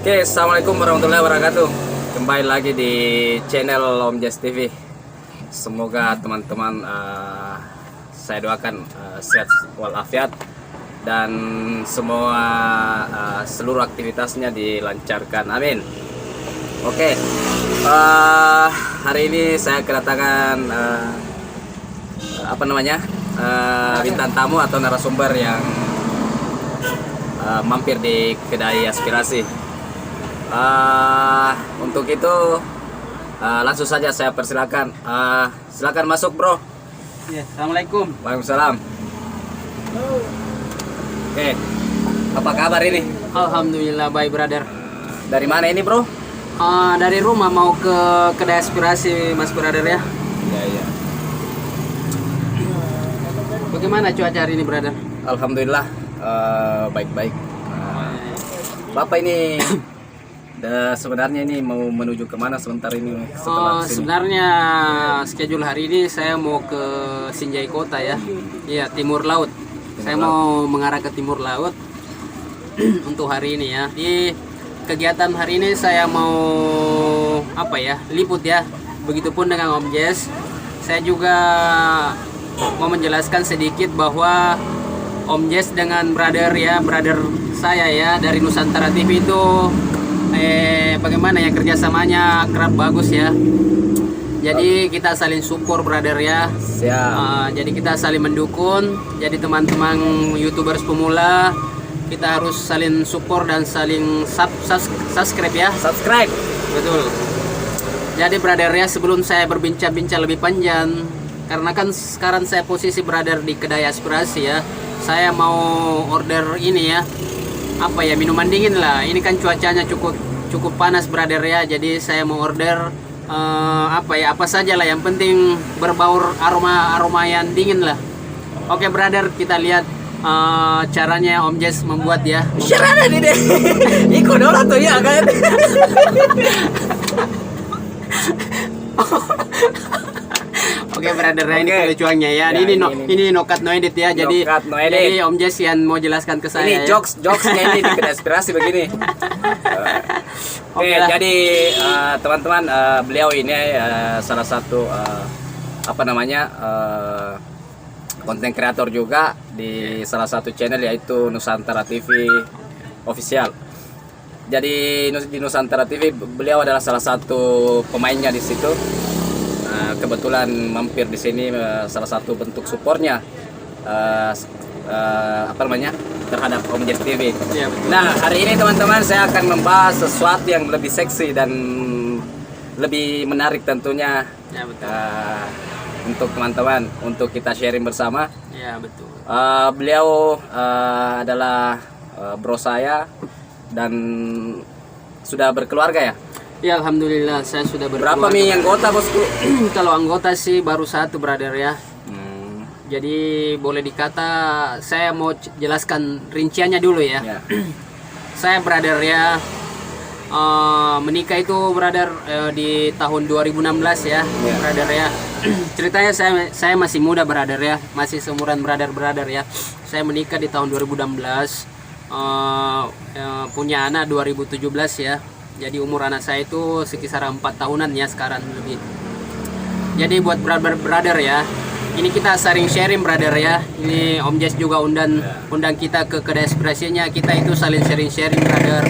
Oke, assalamualaikum warahmatullahi wabarakatuh. Kembali lagi di channel Om Jazz TV. Semoga teman-teman saya doakan sehat walafiat dan semua seluruh aktivitasnya dilancarkan. Amin. Oke, hari ini saya kedatangan bintang tamu atau narasumber yang mampir di kedai aspirasi. Untuk itu langsung saja saya persilakan. Silakan masuk, bro. Ya, assalamualaikum. Waalaikumsalam. Oke, apa kabar ini? Alhamdulillah baik, brother. Dari mana ini, bro? Dari rumah mau ke kedai aspirasi, mas brother ya. Iya. Bagaimana cuaca hari ini, brother? Alhamdulillah baik-baik. Bapak ini sebenarnya ini mau menuju kemana sebentar ini setelah sini? Sebenarnya schedule hari ini saya mau ke Sinjai Kota ya. Iya, timur laut. Saya mau mengarah ke timur laut untuk hari ini ya. Di kegiatan hari ini saya mau liput ya. Begitupun dengan Om Jazz. Saya juga mau menjelaskan sedikit bahwa Om Jazz dengan brother saya ya dari Nusantara TV itu bagaimana ya kerjasamanya kerap bagus ya. Jadi kita saling support, brother ya. Siap. Jadi kita saling mendukung. Jadi teman-teman YouTubers pemula kita harus saling support dan saling subscribe ya. Subscribe. Betul. Jadi brother ya, sebelum saya berbincang-bincang lebih panjang, karena kan sekarang saya posisi brother di kedai aspirasi ya. Saya mau order ini ya. Minuman dingin lah. Ini kan cuacanya cukup panas, brother ya. Jadi saya mau order apa saja lah, yang penting berbaur aroma yang dingin lah. Oke, brother, kita lihat caranya Om Jazz membuat ya. Caranya nih deh. Ikut dulu tuh ya kan. Oke, brother, ini Oke. kelucuannya ya. Ya, ini no cut no edit ya. Jadi cut, no edit. jadi Om Jazz yang mau jelaskan ke saya. Ini ya. jokesnya ini di kedai aspirasi begini. Oke, Oke lah. jadi teman-teman, beliau ini salah satu konten kreator juga di salah satu channel yaitu Nusantara TV Official. Jadi di Nusantara TV beliau adalah salah satu pemainnya di situ. Kebetulan mampir di sini, salah satu bentuk supportnya terhadap Om Jazz TV. Ya, betul. Nah, hari ini teman-teman saya akan membahas sesuatu yang lebih seksi dan lebih menarik tentunya. Ya, betul. Untuk teman-teman, untuk kita sharing bersama. Ya, betul. Beliau adalah bro saya dan sudah berkeluarga ya. Ya, alhamdulillah saya sudah berkeluarga. Berapa nih anggota, bosku? Kalau anggota sih baru satu, brother ya. Hmm, Jadi boleh dikata saya mau jelaskan rinciannya dulu ya. ya. Saya, brother ya, menikah itu, brother, di tahun 2016 ya, Ya. brother ya. Ceritanya saya masih muda, brother ya, masih seumuran brother ya. Saya menikah di tahun 2016, punya anak 2017 ya. Jadi umur anak saya itu sekitar 4 tahunan ya sekarang lebih. Jadi buat brother ya, ini kita sharing, brother ya. Ini Om Jazz juga undang kita ke kedai aspirasinya. Kita itu saling sharing, brother.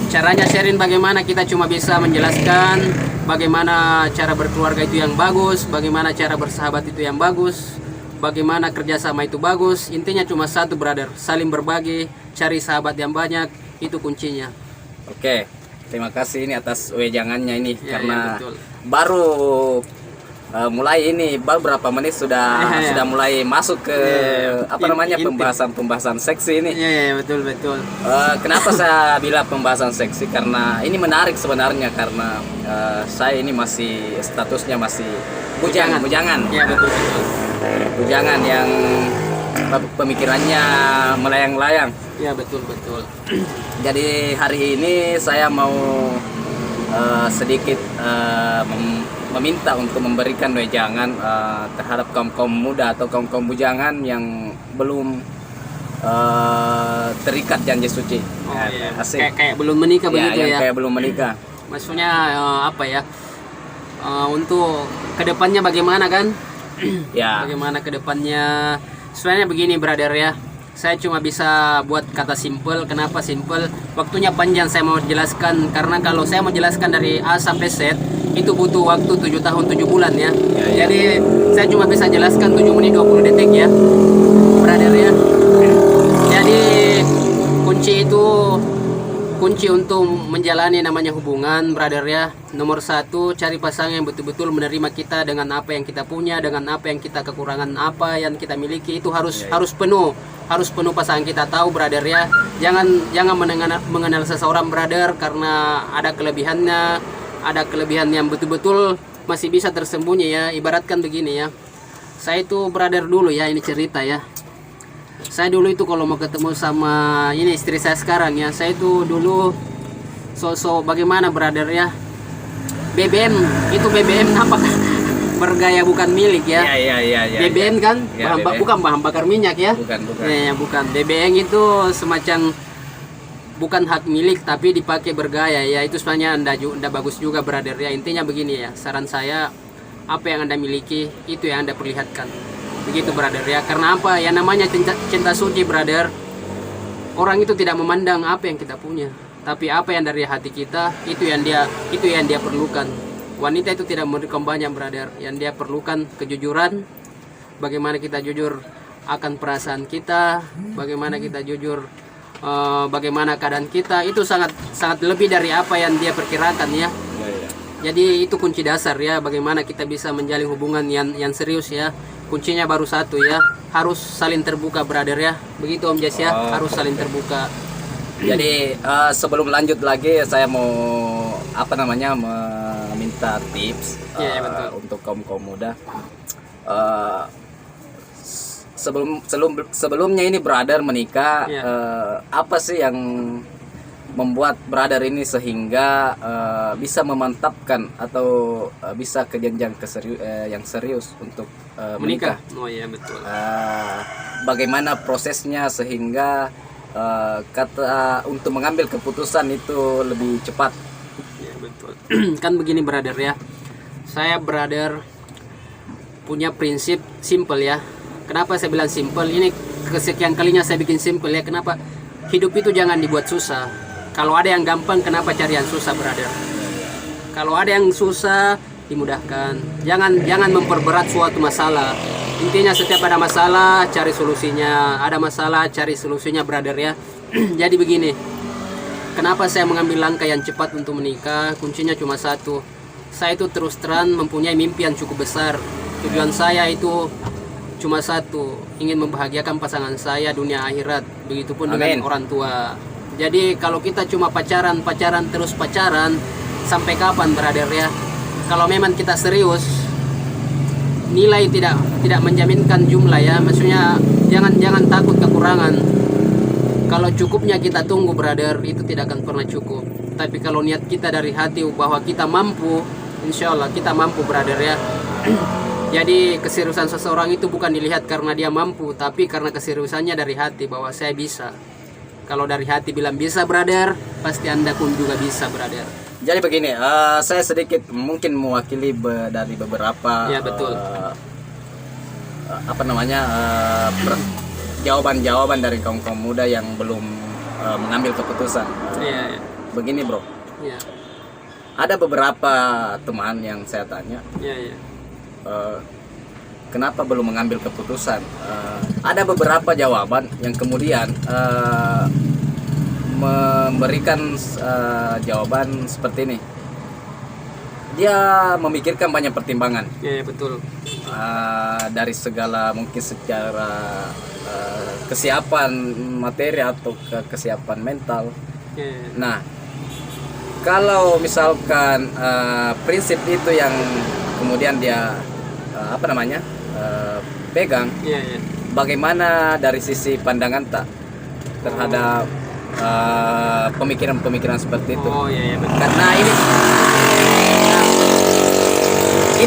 Caranya sharing bagaimana kita cuma bisa menjelaskan bagaimana cara berkeluarga itu yang bagus, bagaimana cara bersahabat itu yang bagus, bagaimana kerjasama itu bagus. Intinya cuma satu, brother, saling berbagi, cari sahabat yang banyak, itu kuncinya. Oke, terima kasih ini atas wejangannya ini Ya, karena ya, betul. baru mulai ini beberapa menit sudah Ya. sudah mulai masuk ke pembahasan seksi ini. Iya, betul. Kenapa saya bilang pembahasan seksi? Karena ini menarik sebenarnya karena saya ini masih statusnya masih bujangan. Iya, betul. Bujangan yang pemikirannya melayang-layang. Iya, betul. Jadi hari ini saya mau sedikit meminta untuk memberikan wejangan terhadap kaum muda atau kaum bujangan yang belum terikat janji suci. Oh, iya. Asik. Kayak belum menikah Ya, begitu yang ya. kayak belum menikah. Maksudnya apa ya? Untuk kedepannya bagaimana kan? Ya. Bagaimana kedepannya? Sebenarnya begini brother ya. Saya cuma bisa buat kata simple. Kenapa simple? Waktunya panjang saya mau jelaskan. Karena kalau saya mau jelaskan dari A sampai Z, itu butuh waktu 7 tahun 7 bulan ya. Ya. Jadi saya cuma bisa jelaskan 7 menit 20 detik ya, brother ya. Jadi kunci untuk menjalani namanya hubungan, brother ya. Nomor 1, cari pasangan yang betul-betul menerima kita dengan apa yang kita punya, dengan apa yang kita kekurangan, apa yang kita miliki. Itu harus penuh pasangan kita tahu, brother ya. Jangan mengenal seseorang, brother, karena ada kelebihan yang betul-betul masih bisa tersembunyi ya. Ibaratkan begini ya. Saya itu brother dulu ya, ini cerita ya. Saya dulu itu kalau mau ketemu sama ini istri saya sekarang ya, saya itu dulu sosok bagaimana brother ya. BBM apa bergaya bukan milik ya. Ya. BBM kan Ya, BBM. bukan bahan bakar minyak ya. Bukan. Ya, bukan. BBM itu semacam bukan hak milik tapi dipakai bergaya ya. Itu sebenarnya anda bagus juga brother ya. Intinya begini ya, saran saya, apa yang anda miliki itu yang anda perlihatkan. Begitu brother ya. Karena apa? Yang namanya cinta suci brother, orang itu tidak memandang apa yang kita punya, tapi apa yang dari hati kita, itu yang dia perlukan. Wanita itu tidak memberikan banyak brother. Yang dia perlukan kejujuran. Bagaimana kita jujur akan perasaan kita, bagaimana kita jujur bagaimana keadaan kita, itu sangat lebih dari apa yang dia perkirakan ya. Jadi itu kunci dasar ya, bagaimana kita bisa menjalin hubungan yang serius ya. Kuncinya baru satu ya, harus saling terbuka brother ya. Begitu Om Jess ya, harus saling terbuka. Jadi sebelum lanjut lagi, saya mau meminta tips Iya, betul. untuk kaum muda. Sebelumnya ini brother menikah, Iya. apa sih yang membuat brother ini sehingga bisa memantapkan atau bisa ke jenjang yang serius untuk menikah? Oh iya betul. Bagaimana prosesnya sehingga untuk mengambil keputusan itu lebih cepat? Ya betul. Kan begini brother ya. Saya brother punya prinsip simple ya. Kenapa saya bilang simple? Ini kesekian kalinya saya bikin simple ya. Kenapa? Hidup itu jangan dibuat susah. Kalau ada yang gampang, kenapa cari yang susah, brother? Kalau ada yang susah, dimudahkan. Jangan memperberat suatu masalah. Intinya setiap ada masalah, cari solusinya. Ada masalah, cari solusinya, brother ya. Jadi begini. Kenapa saya mengambil langkah yang cepat untuk menikah? Kuncinya cuma satu. Saya itu terus terang mempunyai mimpi yang cukup besar. Tujuan saya itu cuma satu, ingin membahagiakan pasangan saya dunia akhirat. Begitupun dengan orang tua. Jadi kalau kita cuma pacaran terus pacaran, sampai kapan brother ya? Kalau memang kita serius, nilai tidak menjaminkan jumlah ya. Maksudnya jangan takut kekurangan. Kalau cukupnya kita tunggu brother, itu tidak akan pernah cukup. Tapi kalau niat kita dari hati bahwa kita mampu, insya Allah kita mampu brother ya. Jadi keseriusan seseorang itu bukan dilihat karena dia mampu, tapi karena keseriusannya dari hati bahwa saya bisa. Kalau dari hati bilang bisa brother, pasti anda pun juga bisa brother. Jadi begini, saya sedikit mungkin mewakili dari beberapa Ya betul. Jawaban-jawaban dari kaum muda yang belum mengambil keputusan. Iya. Begini bro, Iya. ada beberapa teman yang saya tanya, Iya. kenapa belum mengambil keputusan? Ada beberapa jawaban yang kemudian memberikan jawaban seperti ini. Dia memikirkan banyak pertimbangan. Iya betul. Dari segala mungkin secara kesiapan materi atau kesiapan mental. Iya. Nah, kalau misalkan prinsip itu yang kemudian dia pegang, Iya. bagaimana dari sisi pandangan tak terhadap pemikiran-pemikiran seperti itu? Oh iya betul. Karena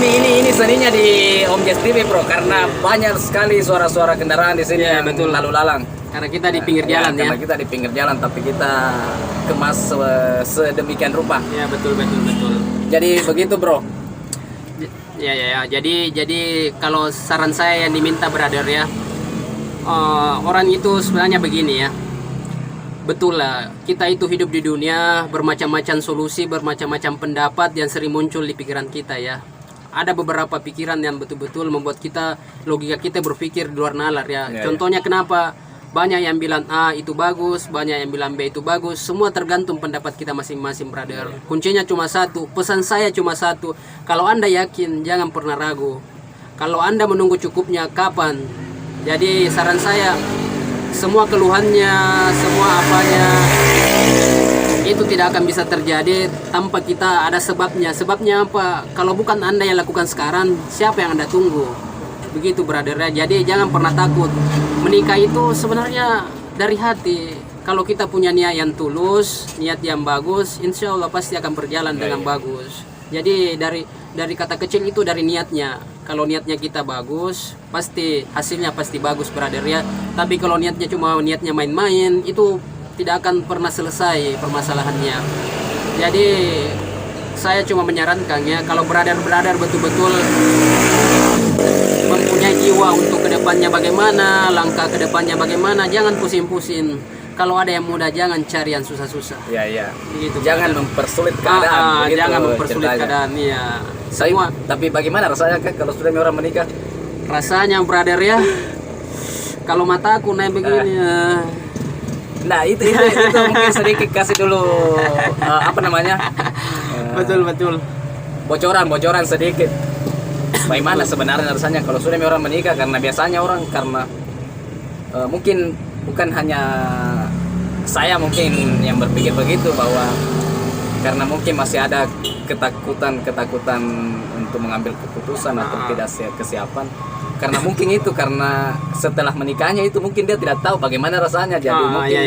ini seninya di Om Jess TV bro, karena banyak sekali suara-suara kendaraan di sini Iya, yang betul. lalu lalang. Karena kita di pinggir jalan ya. Karena kita di pinggir jalan, tapi kita kemas sedemikian rupa. Ya betul betul betul. Jadi begitu bro. Ya. Jadi kalau saran saya yang diminta brother ya, orang itu sebenarnya begini ya. Betul lah, kita itu hidup di dunia, bermacam-macam solusi, bermacam-macam pendapat yang sering muncul di pikiran kita ya. Ada beberapa pikiran yang betul-betul membuat kita, logika kita berpikir di luar nalar ya. Contohnya kenapa banyak yang bilang A itu bagus, banyak yang bilang B itu bagus. Semua tergantung pendapat kita masing-masing brother. Kuncinya cuma satu, pesan saya cuma satu. Kalau Anda yakin, jangan pernah ragu. Kalau Anda menunggu cukupnya, kapan? Jadi saran saya, semua keluhannya, semua apanya, itu tidak akan bisa terjadi tanpa kita ada sebabnya. Sebabnya apa? Kalau bukan Anda yang lakukan sekarang, siapa yang Anda tunggu? Begitu brother ya. Jadi jangan pernah takut. Menikah itu sebenarnya dari hati. Kalau kita punya niat yang tulus, niat yang bagus, insya Allah pasti akan berjalan dengan bagus. Jadi dari kata kecil itu dari niatnya. Kalau niatnya kita bagus, pasti hasilnya pasti bagus brother ya. Tapi kalau niatnya cuma niatnya main-main, itu tidak akan pernah selesai permasalahannya. Jadi saya cuma menyarankan ya, kalau brother-brother betul-betul mempunyai jiwa untuk kedepannya bagaimana, langkah kedepannya bagaimana, jangan pusing-pusing. Kalau ada yang mudah, jangan cari yang susah-susah. Iya. Begitu, Jangan mempersulit keadaan. Begitu jangan mempersulit ceritanya. keadaan ya. Semua. Tapi bagaimana rasanya kan kalau sudah orang menikah? Rasanya brother ya, kalau mataku naik begini ya. Nah itu mungkin sedikit kasih dulu apa namanya? Betul. Bocoran sedikit. Bagaimana sebenarnya rasanya kalau sudah orang menikah? Karena biasanya orang karena mungkin bukan hanya saya mungkin yang berpikir begitu, bahwa karena mungkin masih ada ketakutan untuk mengambil keputusan atau tidak kesiapan. Karena mungkin itu karena setelah menikahnya itu mungkin dia tidak tahu bagaimana rasanya. Jadi mungkin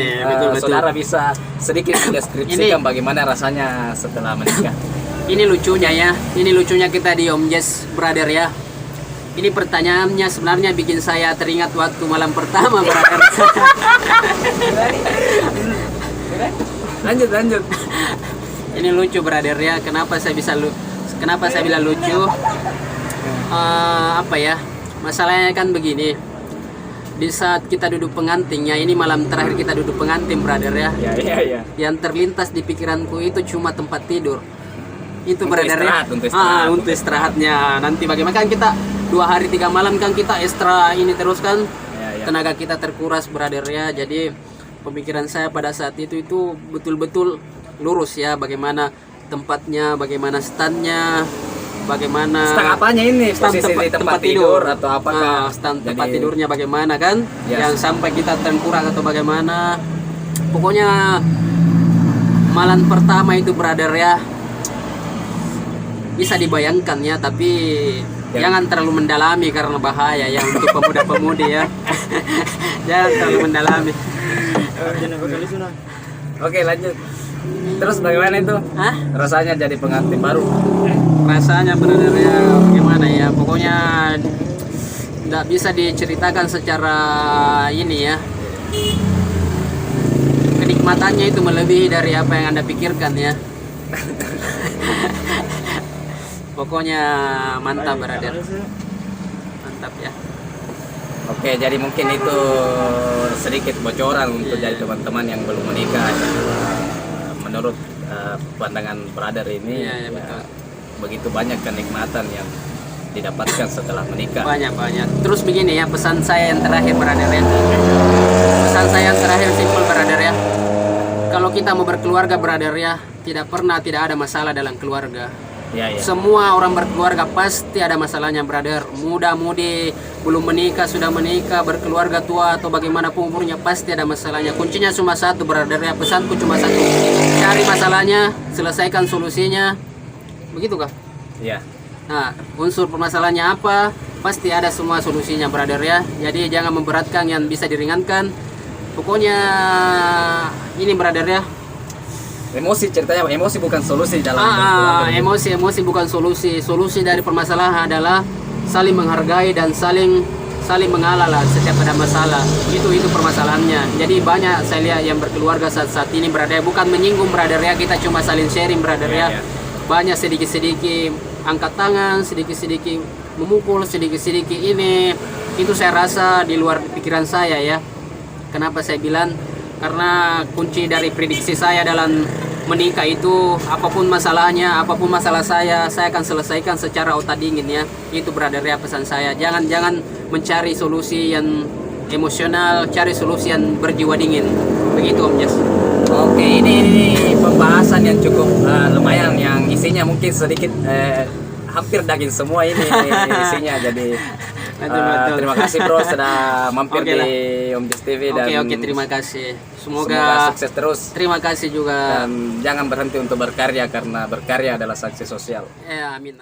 betul. saudara bisa sedikit deskripsikan bagaimana rasanya setelah menikah. Ini lucunya kita di Om Jess brother ya. Ini pertanyaannya sebenarnya bikin saya teringat waktu malam pertama brother. Lanjut. Ini lucu brother ya. Kenapa saya bilang lucu? Apa ya? Masalahnya kan begini. Di saat kita duduk pengantin ya, ini malam terakhir kita duduk pengantin brother ya. Iya. Yang terlintas di pikiranku itu cuma tempat tidur. Itu Untuk brother ya. Untuk istirahatnya. Nanti bagaimana kan kita 2 hari 3 malam kan kita ekstra ini terus kan. Ya. Tenaga kita terkuras brother ya. Jadi pemikiran saya pada saat itu betul-betul lurus ya, bagaimana tempatnya, bagaimana standnya, bagaimana stand apanya ini, posisi di tempat tidur atau apakah stand tempat tidurnya bagaimana kan, yang sampai kita tengkurap atau bagaimana. Pokoknya malam pertama itu brother ya, bisa dibayangkan ya, tapi jangan terlalu mendalami karena bahaya ya untuk pemuda-pemudi ya. Jangan terlalu mendalami. Oke, lanjut. Terus bagaimana itu? Rasanya jadi pengantin baru? Rasanya benar ya, bagaimana ya? Pokoknya tidak bisa diceritakan secara ini ya. Kenikmatannya itu melebihi dari apa yang Anda pikirkan ya. Pokoknya mantap brother. Mantap ya. Oke, jadi mungkin itu sedikit bocoran untuk jadi teman-teman yang belum menikah. Menurut pandangan brother ini, betul. Begitu banyak kenikmatan yang didapatkan setelah menikah. Banyak. Terus begini ya, pesan saya yang terakhir brother ya. Pesan saya yang terakhir simpel brother ya. Kalau kita mau berkeluarga brother ya, tidak ada masalah dalam keluarga. Ya. Semua orang berkeluarga pasti ada masalahnya brother. Muda-mudi, belum menikah, sudah menikah, berkeluarga tua atau bagaimanapun umurnya, pasti ada masalahnya. Kuncinya cuma satu brother ya, pesanku cuma satu. Cari masalahnya, selesaikan solusinya. Begitu kah? Iya. Nah, unsur permasalahannya apa? Pasti ada semua solusinya brother ya. Jadi jangan memberatkan yang bisa diringankan. Pokoknya ini brother ya. Emosi bukan solusi dalam emosi bukan solusi. Solusi dari permasalahan adalah saling menghargai dan saling saling mengalah lah setiap ada masalah. Itu permasalahannya. Jadi banyak saya lihat yang berkeluarga saat ini brother, bukan menyinggung brother ya, kita cuma saling sharing brother ya. Banyak sedikit-sedikit angkat tangan, sedikit-sedikit memukul, sedikit-sedikit ini. Itu saya rasa di luar pikiran saya ya. Kenapa saya bilang? Karena kunci dari prediksi saya dalam menikah itu, apapun masalahnya, apapun masalah saya akan selesaikan secara otak dingin ya. Itu brother ya pesan saya. Jangan mencari solusi yang emosional, cari solusi yang berjiwa dingin. Begitu Om Jas. Oke, ini pembahasan yang cukup lumayan, yang isinya mungkin sedikit hampir daging semua ini isinya. Jadi Betul. terima kasih bro sudah mampir Oke lah. di Om Jas TV dan Oke, terima kasih. semoga sukses terus. Terima kasih juga. Dan jangan berhenti untuk berkarya, karena berkarya adalah sanksi sosial. Amin.